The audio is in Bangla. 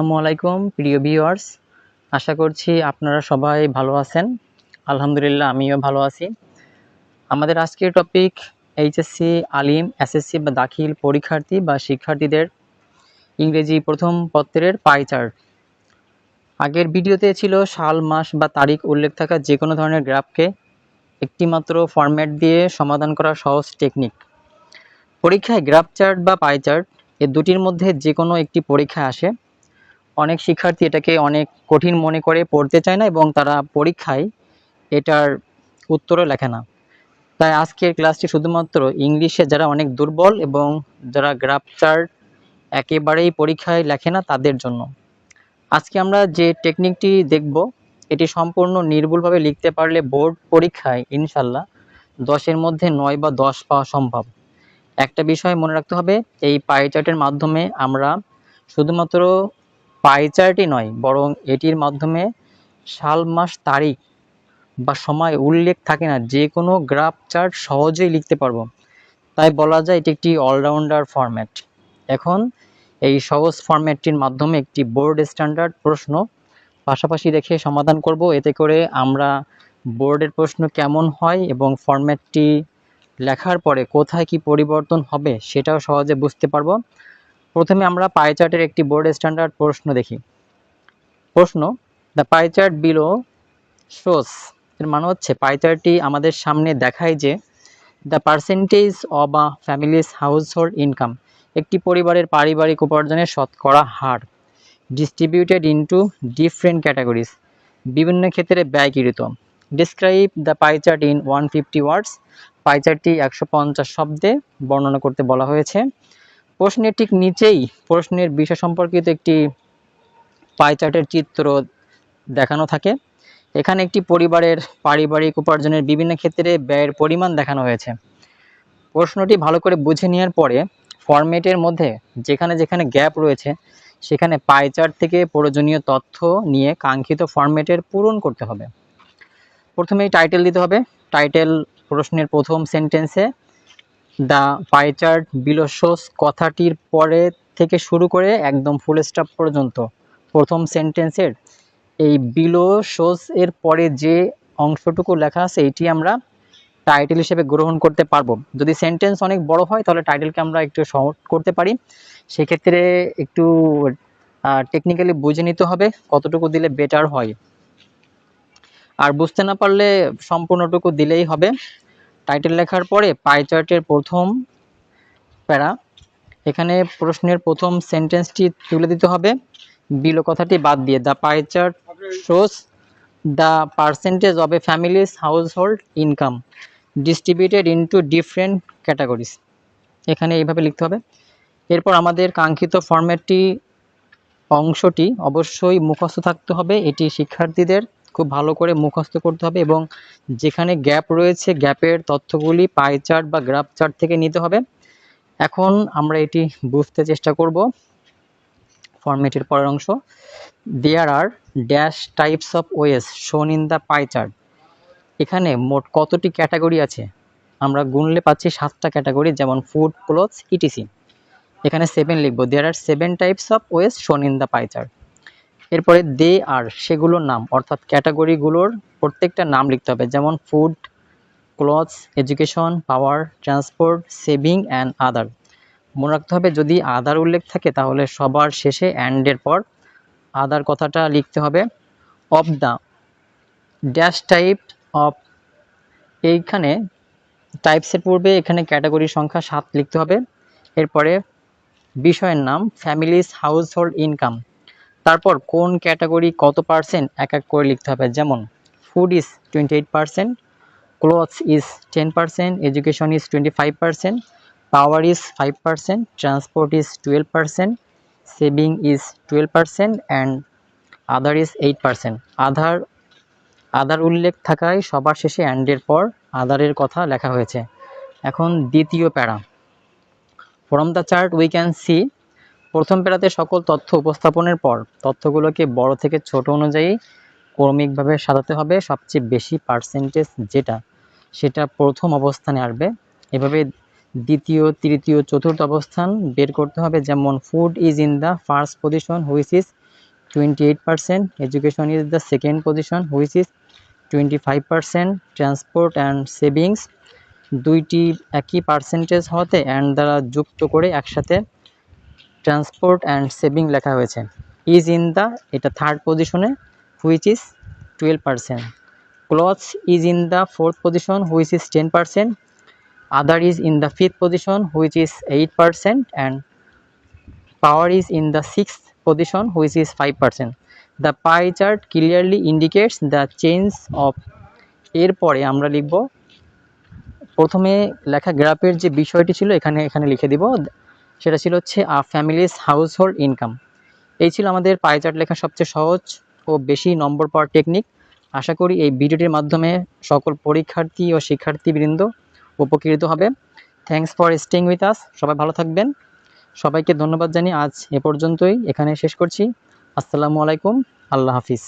আসসালামু আলাইকুম প্রিয় ভিউয়ার্স, আশা করছি আপনারা সবাই ভালো আছেন। আলহামদুলিল্লাহ আমিও ভালো আছি। আমাদের আজকের টপিক এইচএসসি, আলিম, এসএসসি বা দাখিল পরীক্ষার্থী বা শিক্ষার্থীদের ইংরেজি প্রথম পত্রের পাই চার্ট। আগের ভিডিওতে ছিল সাল, মাস বা তারিখ উল্লেখ থাকা যে কোনো ধরনের গ্রাফকে একটিমাত্র ফরম্যাট দিয়ে সমাধান করার সহজ টেকনিক। পরীক্ষায় গ্রাফ চার্ট বা পাই চার্ট এ দুটির মধ্যে যে কোনো একটি পরীক্ষায় আসে। অনেক শিক্ষার্থী এটাকে অনেক কঠিন মনে করে পড়তে চায় না এবং তারা পরীক্ষায় এটার উত্তরও লেখে না। তাই আজকের ক্লাসটি শুধুমাত্র ইংলিশে যারা অনেক দুর্বল এবং যারা গ্রাফ চার্ট একেবারেই পরীক্ষায় লেখে না তাদের জন্য। আজকে আমরা যে টেকনিকটি দেখব এটি সম্পূর্ণ নির্ভুলভাবে লিখতে পারলে বোর্ড পরীক্ষায় ইনশাল্লাহ 10-এর মধ্যে 9 বা 10 পাওয়া সম্ভব। একটা বিষয় মনে রাখতে হবে, এই পাই চার্টের মাধ্যমে আমরা শুধুমাত্র পাই চার্টই নয় বরং এটির মাধ্যমে সাল, মাস, তারিখ বা সময় উল্লেখ থাকে না যে কোনো গ্রাফ চার্ট সহজেই লিখতে পারবো। তাই বলা যায় এটি একটি অলরাউন্ডার ফরম্যাট। এখন এই সহজ ফরম্যাটটির মাধ্যমে একটি বোর্ড স্ট্যান্ডার্ড প্রশ্ন পাশাপাশি রেখে সমাধান করব। এতে করে আমরা বোর্ডের প্রশ্ন কেমন হয় এবং ফরম্যাটটি লেখার পরে কোথায় কি পরিবর্তন হবে সেটাও সহজে বুঝতে পারবো। প্রথমে আমরা পাই চার্টের একটি বোর্ড স্ট্যান্ডার্ড প্রশ্ন দেখি। প্রশ্ন: the pie chart below shows, এর মানে হচ্ছে পাই চার্টটি আমাদের সামনে দেখায় যে the percentage of a families household income, একটি পরিবারের পারিবারিক উপার্জনের শতকরা হার, ডিস্ট্রিবিউটেড ইনটু ডিফারেন্ট ক্যাটাগরিজ, বিভিন্ন ক্ষেত্রে ব্যয়কৃত। Describe the pie chart in 150 words, pie চার্টটি 150 শব্দে বর্ণনা করতে বলা হয়েছে। প্রশ্নের ঠিক নিচেই প্রশ্নের বিষয় সম্পর্কিত একটি পাই চার্টের চিত্র দেখানো থাকে। এখানে একটি পরিবারের পারিবারিক উপার্জনের বিভিন্ন ক্ষেত্রে ব্যয়ের পরিমাণ দেখানো হয়েছে। প্রশ্নটি ভালো করে বুঝে নেওয়ার পরে ফরম্যাটের মধ্যে যেখানে যেখানে গ্যাপ রয়েছে সেখানে পাই চার্ট থেকে প্রয়োজনীয় তথ্য নিয়ে কাঙ্ক্ষিত ফরম্যাটের পূরণ করতে হবে। প্রথমেই টাইটেল দিতে হবে। টাইটেল প্রশ্নের প্রথম সেন্টেন্সে the pie chart below shows কথাটির পরে থেকে শুরু করে একদম ফুল স্টপ পর্যন্ত প্রথম সেন্টেন্সের এই বিলো শোস এর পরে যে অংশটুকু লেখা আছে এটি আমরা টাইটেল হিসেবে গ্রহণ করতে পারবো। যদি সেন্টেন্স অনেক বড় হয় তাহলে টাইটেলকে আমরা একটু শর্ট করতে পারি। সেক্ষেত্রে একটু টেকনিক্যালি বুঝে নিতে হবে কতটুকু দিলে বেটার হয়, আর বুঝতে না পারলে সম্পূর্ণটুকু দিলেই হবে। টাইটেল লেখার পরে পাই চার্টের প্রথম প্যারা, এখানে প্রশ্নের প্রথম সেন্টেন্সটি তুলে দিতে হবে বিলো কথাটি বাদ দিয়ে। The pie chart shows the percentage of a families household income distributed into different categories, এখানে এইভাবে লিখতে হবে। এরপর আমাদের কাঙ্ক্ষিত ফরম্যাটটি অংশটি অবশ্যই মুখস্থ থাকতে হবে। এটি শিক্ষার্থীদের খুব ভালো করে মুখস্থ করতে হবে এবং যেখানে গ্যাপ রয়েছে গ্যাপের তথ্যগুলি পাই চার্ট বা গ্রাফ চার্ট থেকে নিতে হবে। এখন আমরা এটি বুঝতে চেষ্টা করব। ফরম্যাটের পরের অংশ, there are dash types of ways shown in the pie chart, এখানে মোট কতটি ক্যাটাগরি আছে আমরা গুনলে পাচ্ছি 7টা ক্যাটাগরি, যেমন ফুড, ক্লোথস, ইটিসি। এখানে 7 লিখবো। দেয়ার আর 7 types of ways shown in the pie chart. এরপরে দে আর সেগুলোর নাম, অর্থাৎ ক্যাটাগরিগুলোর প্রত্যেকটা নাম লিখতে হবে, যেমন food, clothes, education, power, transport, saving and other. মনে রাখতে হবে যদি আদার উল্লেখ থাকে তাহলে সবার শেষে অ্যান্ডের পর আদার কথাটা লিখতে হবে। Of the dash type of, এইখানে টাইপসের পূর্বে এখানে ক্যাটাগরির সংখ্যা 7 লিখতে হবে। এরপরে বিষয়ের নাম ফ্যামিলিজ হাউসহোল্ড ইনকাম, তারপর কোন ক্যাটাগরি কত পার্সেন্ট এক এক করে লিখতে হবে, যেমন food is 28%, clothes is 10%, education is 25%, power is 5%, transport is 12%, saving is 12% and other is 8%। আদার উল্লেখ থাকায় সবার শেষে অ্যান্ডের পর আদারের কথা লেখা হয়েছে। এখন দ্বিতীয় প্যারা, from the chart we can see, প্রথম প্যারাতে সকল তথ্য উপস্থাপনের পর তথ্যগুলোকে বড় থেকে ছোট অনুযায়ী ক্রমিকভাবে সাজাতে হবে। সবচেয়ে বেশি পার্সেন্টেজ যেটা সেটা প্রথম অবস্থানে আসবে। এভাবে দ্বিতীয়, তৃতীয়, চতুর্থ অবস্থান বের করতে হবে, যেমন food is in the first position which is 28%, education is the second position which is 25%, transport and savings দুইটি একই পার্সেন্টেজ হতে অ্যান্ড দ্বারা যুক্ত করে একসাথে ট্রান্সপোর্ট অ্যান্ড সেভিং লেখা হয়েছে। ইজ ইন দ্য এটা থার্ড পজিশনে which is 12%, clothes is in the fourth position which is 10%, other is in the fifth position which is 8%, and power is in the sixth position which is 5%. The pie chart clearly indicates the change of এরপরে আমরা লিখব প্রথমে লেখা গ্রাফের যে বিষয়টি ছিল এখানে লিখে দিব, সেটা ছিল হচ্ছে আ ফ্যামিলিজ হাউসহোল্ড ইনকাম। এই ছিল আমাদের পাই চার্ট লেখা সবচেয়ে সহজ ও বেশি নম্বর পাওয়ার টেকনিক। আশা করি এই ভিডিওটির মাধ্যমে সকল পরীক্ষার্থী ও শিক্ষার্থীবৃন্দ উপকৃত হবে। Thanks for staying with us. সবাই ভালো থাকবেন। সবাইকে ধন্যবাদ জানিয়ে আজ এ পর্যন্তই এখানে শেষ করছি। আসসালামু আলাইকুম, আল্লাহ হাফিজ।